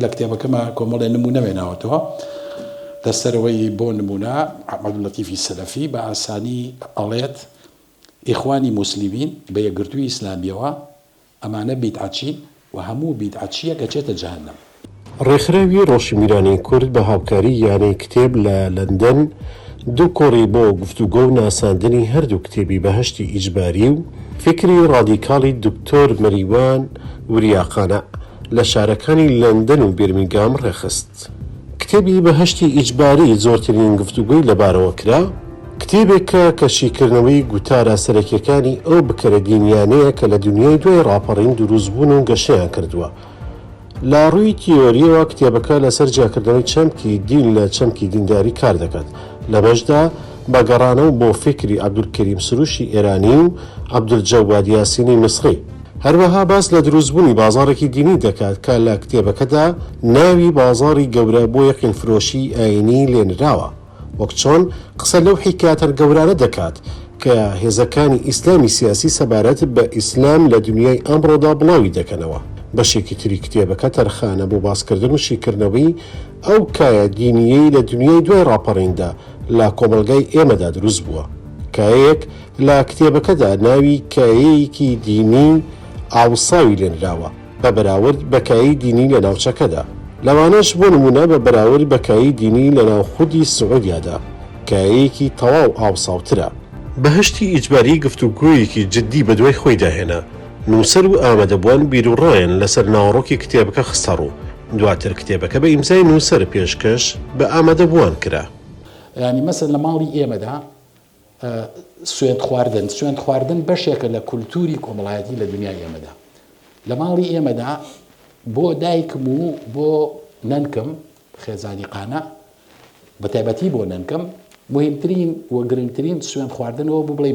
لە کتێبەکەمە کۆمەڵێ نمونە وێناوەتەوە دەسەرەوەی بۆ نمونە عەبدولەتیفی سەلەفی بە ئاسانی ئەڵێت ئیخوانی موسلیمین بە یەکگرتووی ئیسلامیەوە ئەمانە بیدعەتچین و هەموو بیدعەتچیە دەچێتە جەهەنەم. ڕێکخراوی ڕۆژمیرانی کورد بە هاوکاری یانەی کتێب لە لەندەن دوو کۆڕی بۆ گفتوگۆ و ناساندنی هەردوو کتێبی بەهەشتی ئیجباری و فکری ڕادیکاڵی دکتۆر مەریوان وریاقانە لە شارەکانی لەندەن و بیرمینگام ڕێخست. کتێبی بەهەشتی ئیجباری زۆرترین گفتوگۆی لەبارەوە کرا، کتێبێکە کەشیکردنەوەی گوتارە سەرەکیەکانی ئەو بکەرە دینیانەیە کە لە دنیای دوای ڕاپەڕین دروستبوون و گەشەیان کردووە. لە ڕووی تیۆریەوە کتێبەکە لەسەر جیاکردنەوەی چەمکی دین لە چەمکی دینداری کار دەکات، لە بەشدا بەگەڕانەوە بۆ فکری عەبدولکەریم سروشی ئێرانی و عەبدولجەواد یاسینی میسری. هەروەها باس لە دروستبوونی بازارێکی دینی دەکات کە لە کتێبەکەدا ناوی بازاری گەورە بۆ یەقینفرۆشی ئاینی لێنراوە، وەک چۆن قسە لەو حیکایەتە گەورانە دەکات کە هێزەکانی ئیسلامی سیاسی سەبارەت بە ئیسلام لە دنیای ئەمڕۆدا بڵاوی دەکەنەوە. بەشێکی تری کتێبەکە تەرخانە بۆ باسکردن و شیکردنەوەی ئەو کایە دینیەی لە دنیای دوای ڕاپەڕیندا لە کۆمەلگای ئێمەدا دروست بووە. کایەک لە کتێبەکەدا ناوی کایەیەکی دینی ئاوساوی لێنراوە بە بەراورد بە کایی دینی لە ناوچەکەدا. لەوانەش بۆ نمونە بە بەراورد بە کایی دینی لە ناوخودی سعودیادا کایەیەکی تەواو ئاوساوترە. بەهەشتی ئیجباری گفتوگۆیەکی جددی بەدوای خۆی داهێنا. نووسەر و ئامادەبووان بیرروڕایەن لەسەر ناوەڕۆکی کتێبەکە خستەڕوو. دواتر کتێبەکە بە ئیمزای نووسەر پێشکەش بە ئامادەبووان کرا. ینی مەسەن لە ماڵی ئێمەدا سوێند خواردن بەشێکە لە کولتوری کۆمەڵایەتی لە دنیای ئێمەدا. لە ماڵی ئێمەدا بۆ دایکم و بۆ نەنکم خێزانیقانە بە تایبەتی بۆ نەنکم مهمترین و گرنگترین سوێند خواردنەوە بۆ بڵێ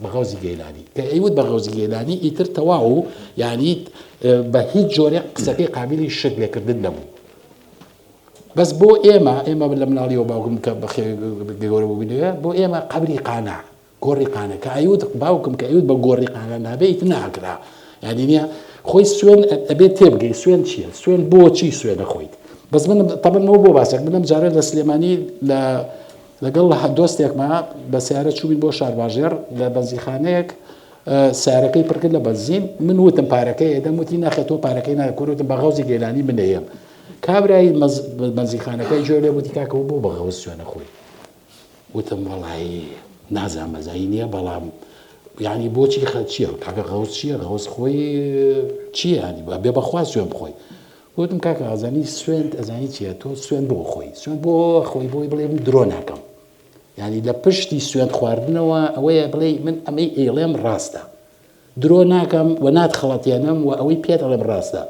بەغەوزی گەیلانی کە ئەیوت بەغەوزی گەیلانی ئیتر تەواو یعنی بە هیچ جۆرێک قسەکەی قابلی شک لێکردن نەبوو. بەس بۆ ئێمە لە مناڵیەوە باوکم کە گەورە ببینەوە بۆ ئێمە قەبری قانع گۆڕی قانە کە ئەیوت باوکم کە ئەیوت بە گۆڕی قانە نابێت ناکرا یعنی نییە خۆی سوێن ئەبێت تێبگەی سوێن چییە سوێن بۆچی سوێنە خۆیت. بەس من تەبەنەوە بۆ باسێک منم جارە لە سلێمانی لەگەڵ دۆستێکمە بە سیارە چوبین بۆ شارباژێر لە بەنزیخانەیەک سیارەکەی پڕکرد لە بەنزین من وتم پارەکەی ئێدەم وتی ناخێتەوە پارەکەی ناکوتم بەغەوزی گەیلانی منەیەم. کابرای بەنزیخانەکەی جۆ لێ وتی کاکەەوە بۆ بەغەوز سوێنە خۆی. وتم وەڵایی نازانم مەزایی نییە بەڵام یعنی بۆچی چییە کاکە غەوز چییە غەوز خۆی چییە ینی بێ بەخوا سوێن بخۆی. وتم کاکە ئازانی سوێن ئەزانی چییە تۆ سوێن بۆ خۆی سوێن بۆ خۆی بۆی بڵێ من درۆ ناکەم ینی لە پشتی سوێن خواردنەوە ئەوەیە بڵێ من ئەمەی ئێڵێم ڕاستە درۆ ناکەم و ناتخەڵەتێنم و ئەوەی پێت ئەڵێم ڕاستە.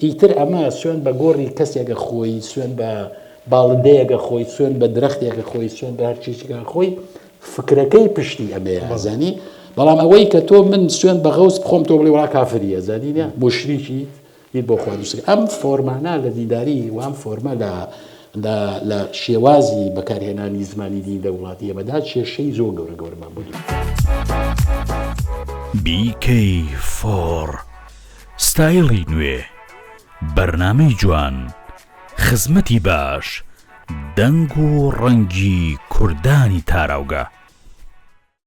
ئیتر ئەمە سوێن بە گۆڕی کەسێکە خۆی سوێن بە باڵندەیەکە خۆی سوێن بە درەختێکە خۆی سوێن بە هەرچیچێکە خۆی فکرەکەی پشتی ئەمەیە ئەزانی. بەڵام ئەوەی کە تۆ من سوێن بە غەوز بخۆم تۆ بڵێ وڵا کافریە زانی نیە مشریکی هیچ بۆ خواردوسک. ئەم فۆرمانە لە دینداری و ئەم فۆرمە لە شێوازی بەکارهێنانی زمانی دین لە وڵاتی ئێمەدا کێشەی زۆر گەورەمان بوو. BK4 ستایلی نوێ بەرنامەی جوان خزمەتی باش دەنگ و ڕەنگی کوردانی تاراوگە